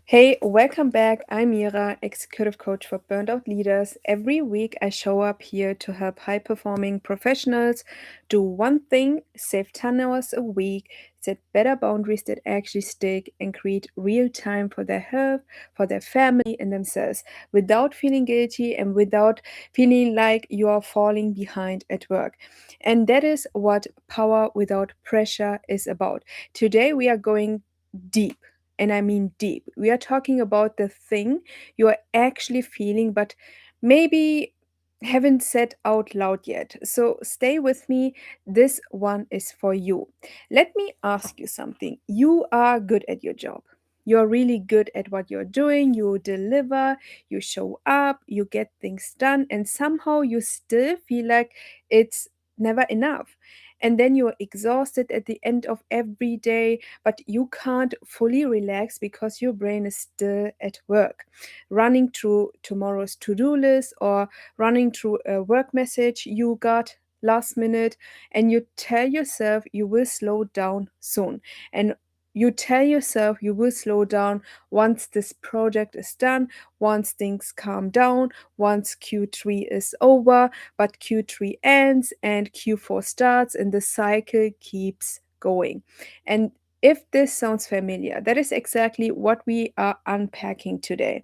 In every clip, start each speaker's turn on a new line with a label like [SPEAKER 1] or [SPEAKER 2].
[SPEAKER 1] Hey, welcome back. I'm Mira, executive coach for burnt out leaders. Every week, I show up here to help high performing professionals do one thing, save 10 hours a week, set better boundaries that actually stick, and create real time for their health, for their family, and themselves without feeling guilty and without feeling like you are falling behind at work. And that is what Power Without Pressure is about. Today, we are going deep, and I mean deep. We are talking about the thing you are actually feeling, but maybe haven't said out loud yet. So stay with me. This one is for you. Let me ask you something. You are good at your job. You're really good at what you're doing. You deliver, you show up, you get things done, and somehow you still feel like it's never enough. And then you're exhausted at the end of every day, but you can't fully relax because your brain is still at work, running through tomorrow's to do list or running through a work message you got last minute, and you tell yourself you will slow down soon. And you tell yourself you will slow down once this project is done, once things calm down, once Q3 is over, but Q3 ends and Q4 starts, and the cycle keeps going. And if this sounds familiar, that is exactly what we are unpacking today.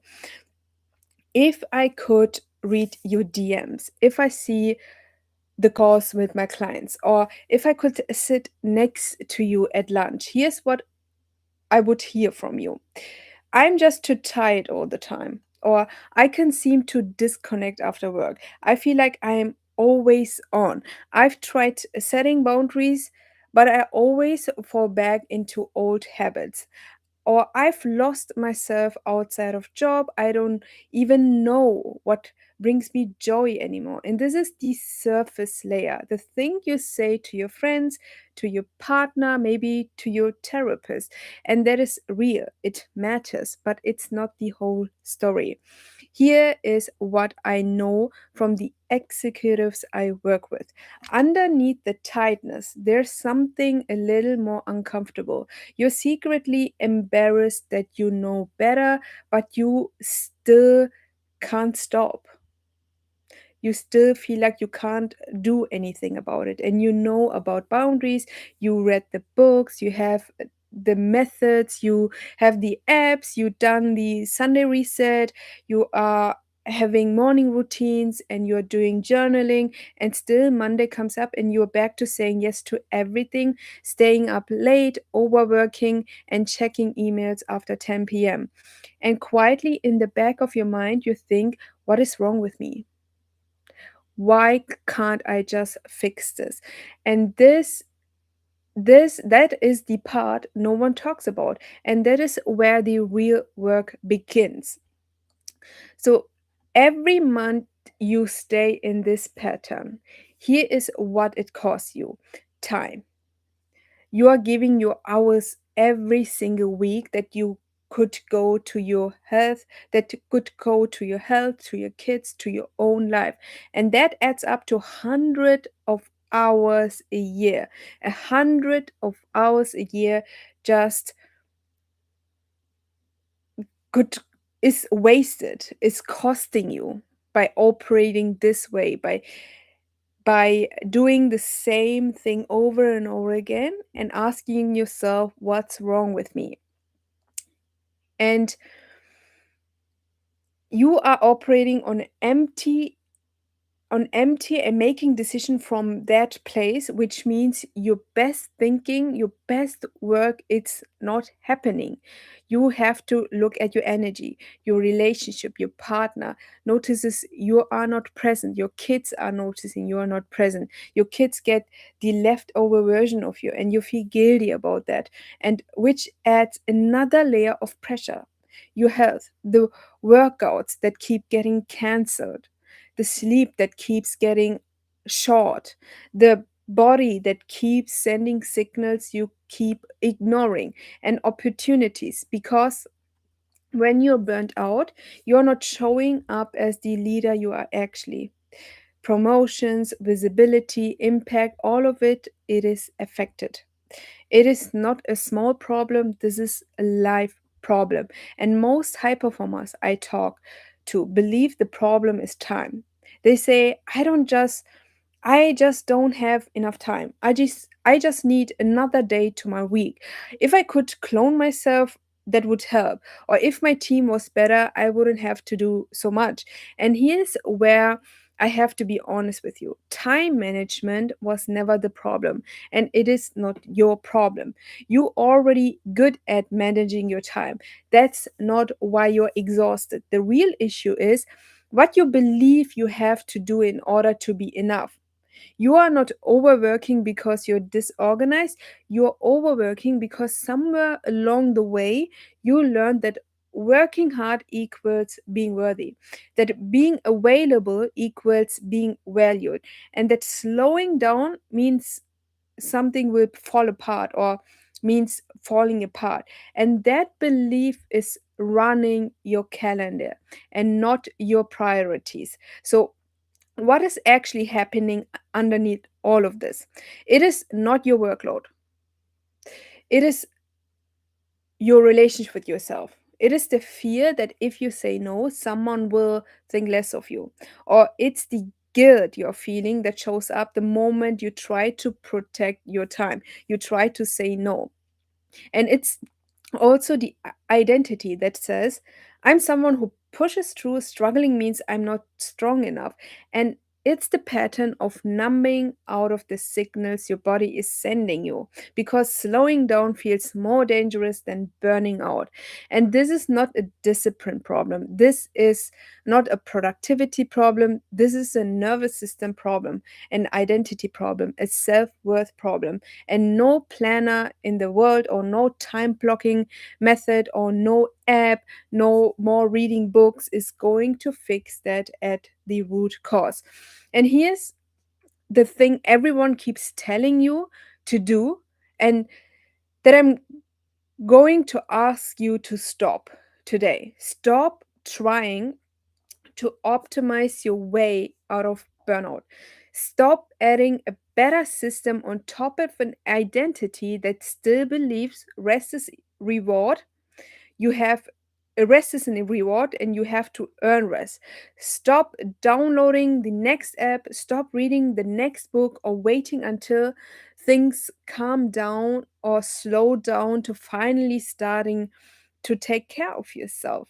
[SPEAKER 1] If I could read your DMs, if I see the calls with my clients, or if I could sit next to you at lunch, here's what I would hear from you. I'm just too tired all the time. Or I can seem to disconnect after work. I feel like I am always on. I've tried setting boundaries, but I always fall back into old habits. Or I've lost myself outside of job. I don't even know what brings me joy anymore. And this is the surface layer, the thing you say to your friends, to your partner, maybe to your therapist. And that is real, it matters, but it's not the whole story. Here is what I know from the executives I work with. Underneath the tightness, there's something a little more uncomfortable. You're secretly embarrassed that you know better, but you still can't stop. You still feel like you can't do anything about it. And you know about boundaries, you read the books, you have the methods, you have the apps, you done the Sunday reset, you are having morning routines, and you're doing journaling, and still Monday comes up and you're back to saying yes to everything, staying up late, overworking, and checking emails after 10 p.m. And quietly in the back of your mind you think, what is wrong with me? Why can't I just fix this? And that is the part no one talks about, and that is where the real work begins. So every month you stay in this pattern. Here is what it costs you: time. You are giving your hours every single week that you could go to your health, that could go to your health, to your kids, to your own life. And that adds up to 100 of hours a year. 100 of hours a year just could is wasted, is costing you by operating this way, by doing the same thing over and over again and asking yourself, what's wrong with me? And you are operating on empty and making decision from that place, which means your best thinking, your best work, it's not happening. You have to look at your energy, your relationship, your partner notices you are not present, your kids are noticing you are not present, your kids get the leftover version of you and you feel guilty about that, and which adds another layer of pressure. Your health, the workouts that keep getting cancelled, the sleep that keeps getting short, the body that keeps sending signals you keep ignoring, and opportunities, because when you're burnt out, you're not showing up as the leader you are actually. Promotions, visibility, impact, all of it is affected. It is not a small problem, this is a life problem. And most high performers I talk to believe the problem is time. They say, I just don't have enough time. I just need another day to my week. If I could clone myself, that would help. Or if my team was better, I wouldn't have to do so much. And here's where I have to be honest with you. Time management was never the problem, and it is not your problem. You already good at managing your time. That's not why you're exhausted. The real issue is what you believe you have to do in order to be enough. You are not overworking because you're disorganized. You're overworking because somewhere along the way you learned that working hard equals being worthy, that being available equals being valued, and that slowing down means something will fall apart or means falling apart. And that belief is running your calendar and not your priorities. So what is actually happening underneath all of this? It is not your workload, it is your relationship with yourself. It is the fear that if you say no, someone will think less of you. Or it's the guilt you're feeling that shows up the moment you try to protect your time, you try to say no. And it's also the identity that says, I'm someone who pushes through. Struggling means I'm not strong enough. And it's the pattern of numbing out of the signals your body is sending you, because slowing down feels more dangerous than burning out. And this is not a discipline problem. This is not a productivity problem. This is a nervous system problem, an identity problem, a self worth problem. And no planner in the world, or no time blocking method, or no app, no more reading books is going to fix that at the root cause. And here's the thing everyone keeps telling you to do, and that I'm going to ask you to stop today. Stop trying to optimize your way out of burnout. Stop adding a better system on top of an identity that still believes rest is reward. You have rest is a reward and you have to earn rest. Stop downloading the next app, stop reading the next book, or waiting until things calm down or slow down to finally starting to take care of yourself.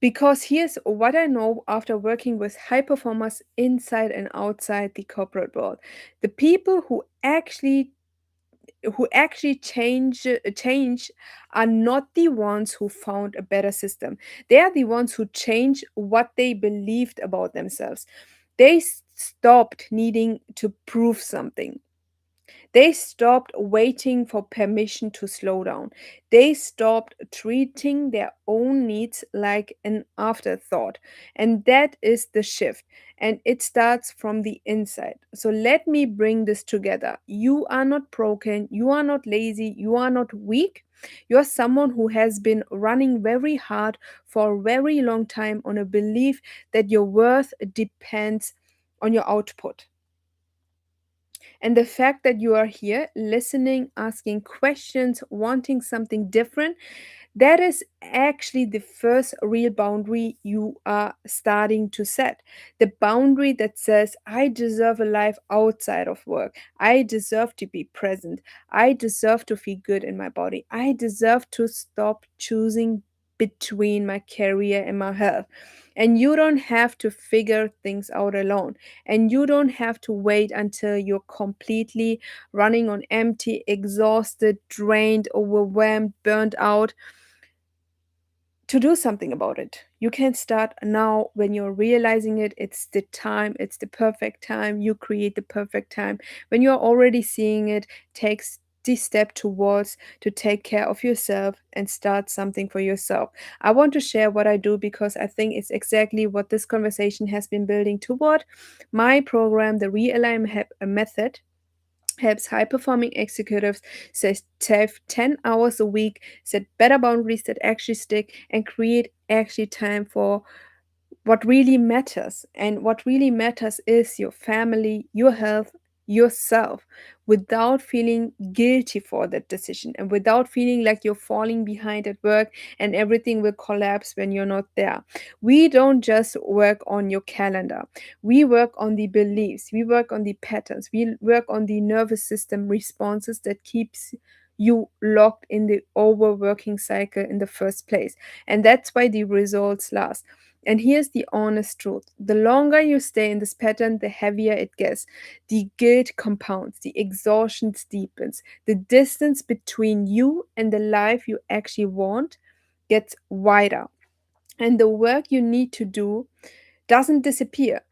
[SPEAKER 1] Because here's what I know after working with high performers inside and outside the corporate world. The people who actually change are not the ones who found a better system. They are the ones who change what they believed about themselves. They stopped needing to prove something. They stopped waiting for permission to slow down. They stopped treating their own needs like an afterthought. And that is the shift. And it starts from the inside. So let me bring this together. You are not broken. You are not lazy. You are not weak. You are someone who has been running very hard for a very long time on a belief that your worth depends on your output. And the fact that you are here listening, asking questions, wanting something different, that is actually the first real boundary you are starting to set. The boundary that says, I deserve a life outside of work. I deserve to be present. I deserve to feel good in my body. I deserve to stop choosing between my career and my health. And you don't have to figure things out alone. And you don't have to wait until you're completely running on empty, exhausted, drained, overwhelmed, burnt out to do something about it. You can start now when you're realizing it. It's the time, it's the perfect time. You create the perfect time. When you're already seeing it, takes the step towards to take care of yourself and start something for yourself. I want to share what I do because I think it's exactly what this conversation has been building toward. My program, the Realign Method, helps high performing executives save 10 hours a week, set better boundaries that actually stick, and create actually time for what really matters. And what really matters is your family, your health, yourself without feeling guilty for that decision and without feeling like you're falling behind at work and everything will collapse when you're not there. We don't just work on your calendar. We work on the beliefs, we work on the patterns, we work on the nervous system responses that keeps you locked in the overworking cycle in the first place. And that's why the results last. And here's the honest truth: the longer you stay in this pattern, the heavier it gets. The guilt compounds, the exhaustion deepens, the distance between you and the life you actually want gets wider. And the work you need to do doesn't disappear,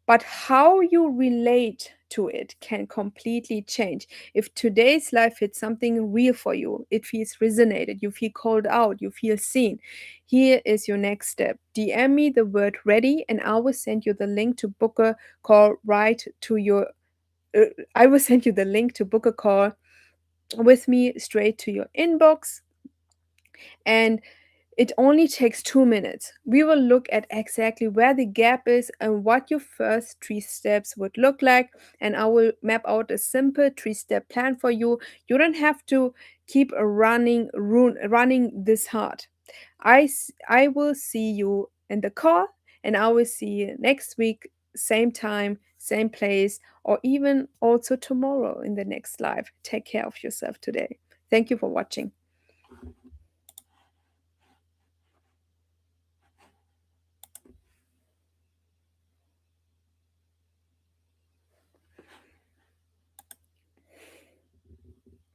[SPEAKER 1] but how you relate to it can completely change. If today's life hits something real for you, it feels resonated, you feel called out, you feel seen, here is your next step. DM me the word ready, and I will send you the link to book a call right to your. I will send you the link to book a call with me straight to your inbox. And it only takes 2 minutes. We will look at exactly where the gap is and what your first 3 steps would look like. And I will map out a simple 3 step plan for you. You don't have to keep running this hard. I will see you in the call, and I will see you next week, same time, same place, or even also tomorrow in the next live. Take care of yourself today. Thank you for watching.